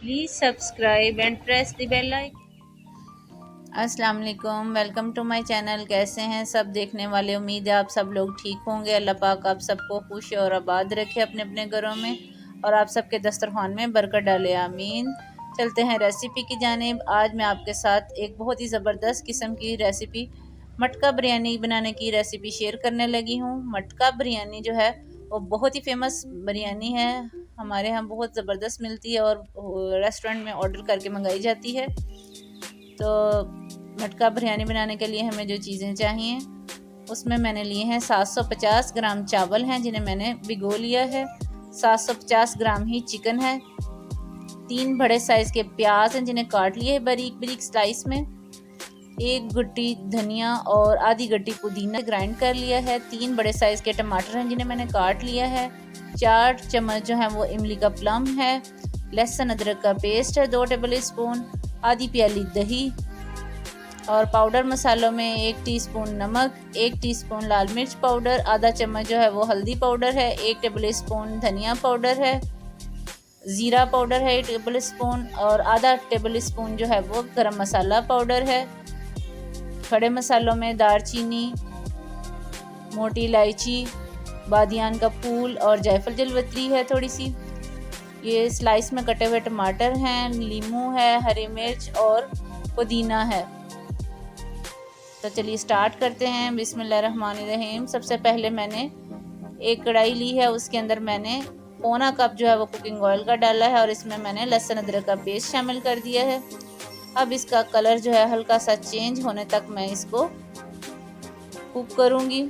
Please subscribe and press the bell icon. अस्सलाम वालेकुम, welcome to my channel. कैसे हैं सब देखने वाले? उम्मीद है आप सब लोग ठीक होंगे। अल्लाह पाक आप सबको खुश और आबाद रखे अपने अपने घरों में और आप सबके दस्तरखान में बरकत डाले, आमीन। चलते हैं रेसिपी की जानिब। आज मैं आपके साथ एक बहुत ही ज़बरदस्त किस्म की रेसिपी मटका बिरयानी बनाने की रेसिपी शेयर करने लगी हूँ। मटका बिरयानी जो है वो बहुत ही फेमस बिरयानी है, हमारे यहाँ बहुत ज़बरदस्त मिलती है और रेस्टोरेंट में ऑर्डर करके मंगाई जाती है। तो मटका बिरयानी बनाने के लिए हमें जो चीज़ें चाहिए उसमें मैंने लिए हैं 750 ग्राम चावल हैं जिन्हें मैंने भिगो लिया है। 750 ग्राम ही चिकन है। 3 बड़े साइज़ के प्याज हैं जिन्हें काट लिए है बारीक बारीक स्लाइस में। 1 गड्डी धनिया और आधी गड्डी पुदीना ग्राइंड कर लिया है। 3 बड़े साइज़ के टमाटर हैं जिन्हें मैंने काट लिया है। 4 चम्मच जो है वो इमली का प्लम है। लहसुन अदरक का पेस्ट है 2 टेबल स्पून। आधी प्याली दही और पाउडर मसालों में 1 टीस्पून नमक, 1 टीस्पून लाल मिर्च पाउडर, आधा चम्मच जो है वो हल्दी पाउडर है, 1 टेबल स्पून धनिया पाउडर है, ज़ीरा पाउडर है 1 टेबल स्पून और आधा टेबल स्पून जो है वो गरम मसाला पाउडर है। खड़े मसालों में दालचीनी, मोटी इलायची, बादियान का फूल और जायफल जलवत्री है थोड़ी सी। ये स्लाइस में कटे हुए टमाटर हैं, नींबू है, हरी मिर्च और पुदीना है। तो चलिए स्टार्ट करते हैं। बिस्मिल्लाहिर्रहमानिर्रहीम। सबसे पहले मैंने एक कढ़ाई ली है, उसके अंदर मैंने पौना कप जो है वो कुकिंग ऑयल का डाला है और इसमें मैंने लहसुन अदरक का पेस्ट शामिल कर दिया है। अब इसका कलर जो है हल्का सा चेंज होने तक मैं इसको कुक करूँगी।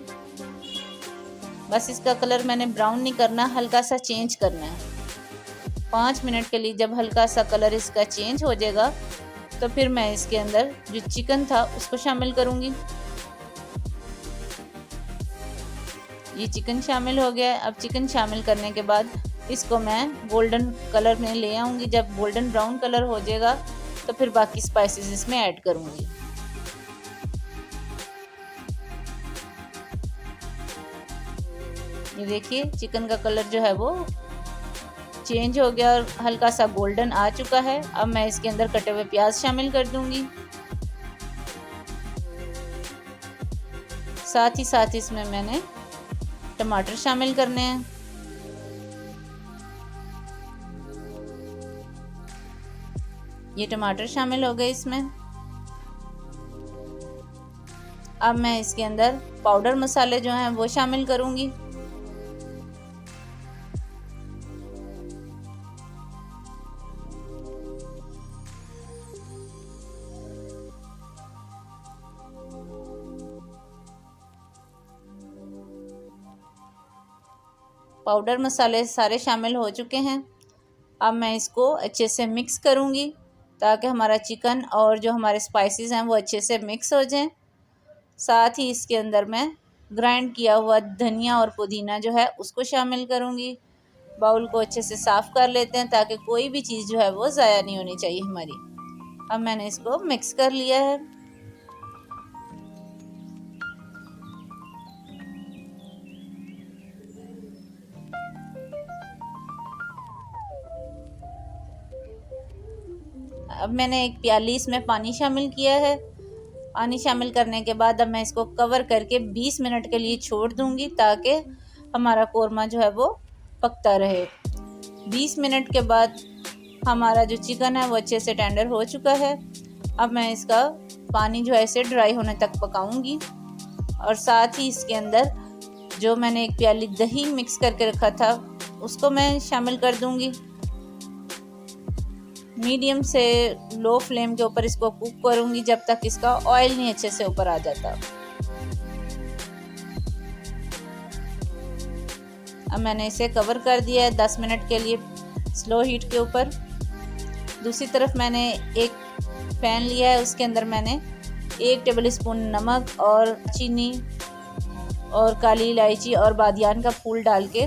बस इसका कलर मैंने ब्राउन नहीं करना, हल्का सा चेंज करना है। 5 मिनट के लिए जब हल्का सा कलर इसका चेंज हो जाएगा तो फिर मैं इसके अंदर जो चिकन था उसको शामिल करूँगी। ये चिकन शामिल हो गया। अब चिकन शामिल करने के बाद इसको मैं गोल्डन कलर में ले आऊँगी। जब गोल्डन ब्राउन कलर हो जाएगा तो फिर बाकी स्पाइसेस इसमें ऐड करूँगी। ये देखिए चिकन का कलर जो है वो चेंज हो गया और हल्का सा गोल्डन आ चुका है। अब मैं इसके अंदर कटे हुए प्याज शामिल कर दूंगी। साथ ही साथ इसमें मैंने टमाटर शामिल करने हैं। ये टमाटर शामिल हो गए इसमें। अब मैं इसके अंदर पाउडर मसाले जो हैं वो शामिल करूंगी। पाउडर मसाले सारे शामिल हो चुके हैं। अब मैं इसको अच्छे से मिक्स करूंगी ताकि हमारा चिकन और जो हमारे स्पाइसेस हैं वो अच्छे से मिक्स हो जाएं। साथ ही इसके अंदर मैं ग्राइंड किया हुआ धनिया और पुदीना जो है उसको शामिल करूंगी। बाउल को अच्छे से साफ़ कर लेते हैं ताकि कोई भी चीज़ जो है वो ज़ाया नहीं होनी चाहिए हमारी। अब मैंने इसको मिक्स कर लिया है। अब मैंने एक प्याली इसमें पानी शामिल किया है। पानी शामिल करने के बाद अब मैं इसको कवर करके 20 मिनट के लिए छोड़ दूंगी ताकि हमारा कोरमा जो है वो पकता रहे। 20 मिनट के बाद हमारा जो चिकन है वो अच्छे से टेंडर हो चुका है। अब मैं इसका पानी जो है इसे ड्राई होने तक पकाऊंगी और साथ ही इसके अंदर जो मैंने एक प्याली दही मिक्स करके रखा था उसको मैं शामिल कर दूंगी। मीडियम से लो फ्लेम के ऊपर इसको कुक करूंगी जब तक इसका ऑयल नहीं अच्छे से ऊपर आ जाता। अब मैंने इसे कवर कर दिया है 10 मिनट के लिए स्लो हीट के ऊपर। दूसरी तरफ मैंने एक पैन लिया है, उसके अंदर मैंने 1 टेबल स्पून नमक और चीनी और काली इलायची और बादियान का फूल डाल के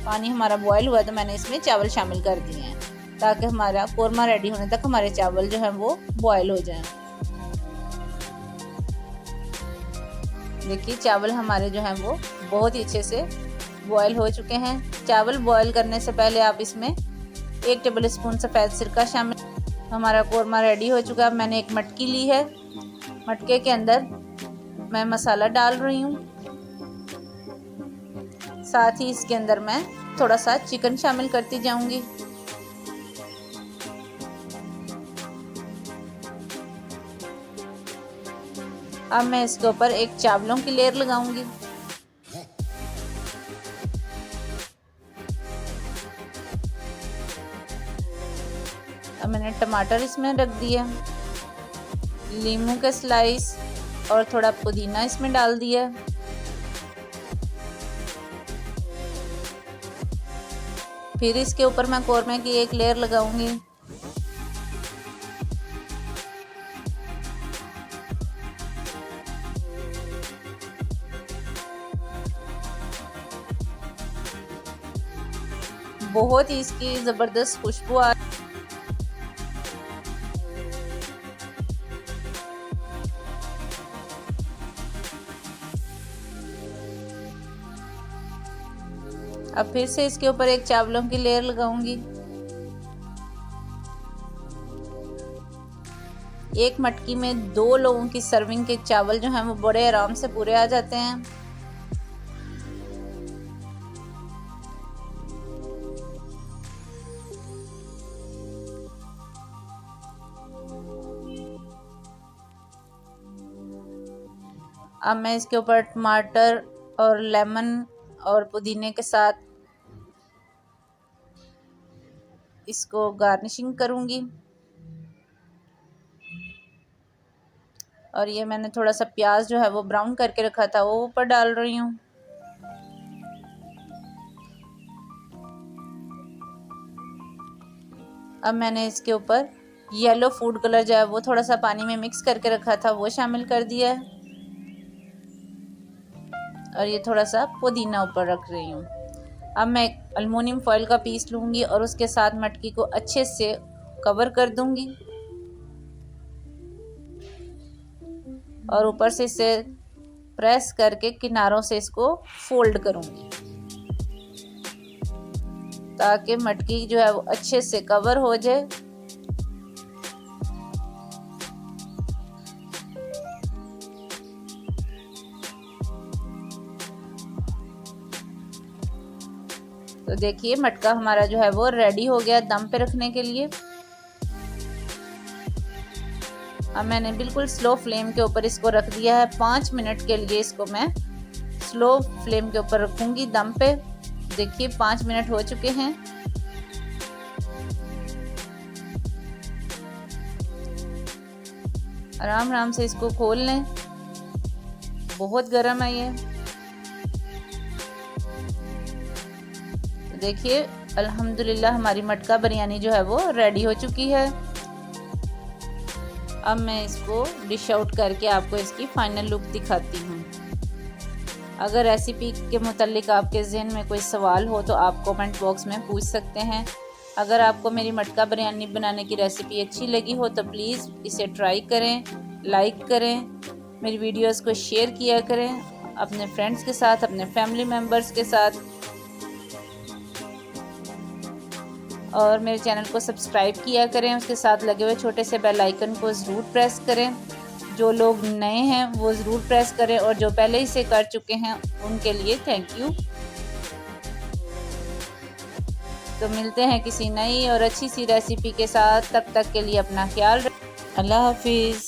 पानी हमारा बॉयल हुआ तो मैंने इसमें चावल शामिल कर दिए हैं ताकि हमारा कोरमा रेडी होने तक हमारे चावल जो है वो बॉयल हो जाएं। देखिए चावल हमारे जो हैं वो बहुत ही अच्छे से बॉयल हो चुके हैं। चावल बॉयल करने से पहले आप इसमें 1 टेबल स्पून सफ़ेद सिरका शामिल। हमारा कोरमा रेडी हो चुका है। मैंने एक मटकी ली है, मटके के अंदर मैं मसाला डाल रही हूँ, साथ ही इसके अंदर मैं थोड़ा सा चिकन शामिल करती जाऊंगी। अब मैं इसके ऊपर एक चावलों की लेयर लगाऊंगी। अब मैंने टमाटर इसमें रख दिया, नींबू के स्लाइस और थोड़ा पुदीना इसमें डाल दिया। फिर इसके ऊपर मैं कोरमे की एक लेयर लगाऊंगी। बहुत ही इसकी ज़बरदस्त खुशबू आ अब फिर से इसके ऊपर एक चावलों की लेयर लगाऊंगी। एक मटकी में 2 लोगों की सर्विंग के चावल जो हैं वो बड़े आराम से पूरे आ जाते हैं। अब मैं इसके ऊपर टमाटर और लेमन और पुदीने के साथ इसको गार्निशिंग करूंगी। और ये मैंने थोड़ा सा प्याज जो है वो ब्राउन करके रखा था वो ऊपर डाल रही हूँ। अब मैंने इसके ऊपर येलो फूड कलर जो है वो थोड़ा सा पानी में मिक्स करके रखा था वो शामिल कर दिया है। और ये थोड़ा सा पुदीना ऊपर रख रही हूँ। अब मैं एक एल्युमिनियम फॉइल का पीस लूँगी और उसके साथ मटकी को अच्छे से कवर कर दूँगी और ऊपर से इसे प्रेस करके किनारों से इसको फोल्ड करूँगी ताकि मटकी जो है वो अच्छे से कवर हो जाए। तो देखिए मटका हमारा जो है वो रेडी हो गया दम पे रखने के लिए। अब मैंने बिल्कुल स्लो फ्लेम के ऊपर इसको रख दिया है। 5 मिनट के लिए इसको मैं स्लो फ्लेम के ऊपर रखूंगी दम पे। देखिए 5 मिनट हो चुके हैं। आराम आराम से इसको खोल लें, बहुत गर्म है ये। देखिए अल्हम्दुलिल्लाह हमारी मटका बिरयानी जो है वो रेडी हो चुकी है। अब मैं इसको डिश आउट करके आपको इसकी फाइनल लुक दिखाती हूँ। अगर रेसिपी के मुतालिक आपके ज़हन में कोई सवाल हो तो आप कमेंट बॉक्स में पूछ सकते हैं। अगर आपको मेरी मटका बिरयानी बनाने की रेसिपी अच्छी लगी हो तो प्लीज़ इसे ट्राई करें, लाइक करें, मेरी वीडियोस को शेयर किया करें अपने फ्रेंड्स के साथ, अपने फैमिली मेम्बर्स के साथ, और मेरे चैनल को सब्सक्राइब किया करें। उसके साथ लगे हुए छोटे से बेल आइकन को ज़रूर प्रेस करें। जो लोग नए हैं वो ज़रूर प्रेस करें और जो पहले इसे कर चुके हैं उनके लिए थैंक यू। तो मिलते हैं किसी नई और अच्छी सी रेसिपी के साथ, तब तक के लिए अपना ख्याल रखें। अल्लाह हाफिज़।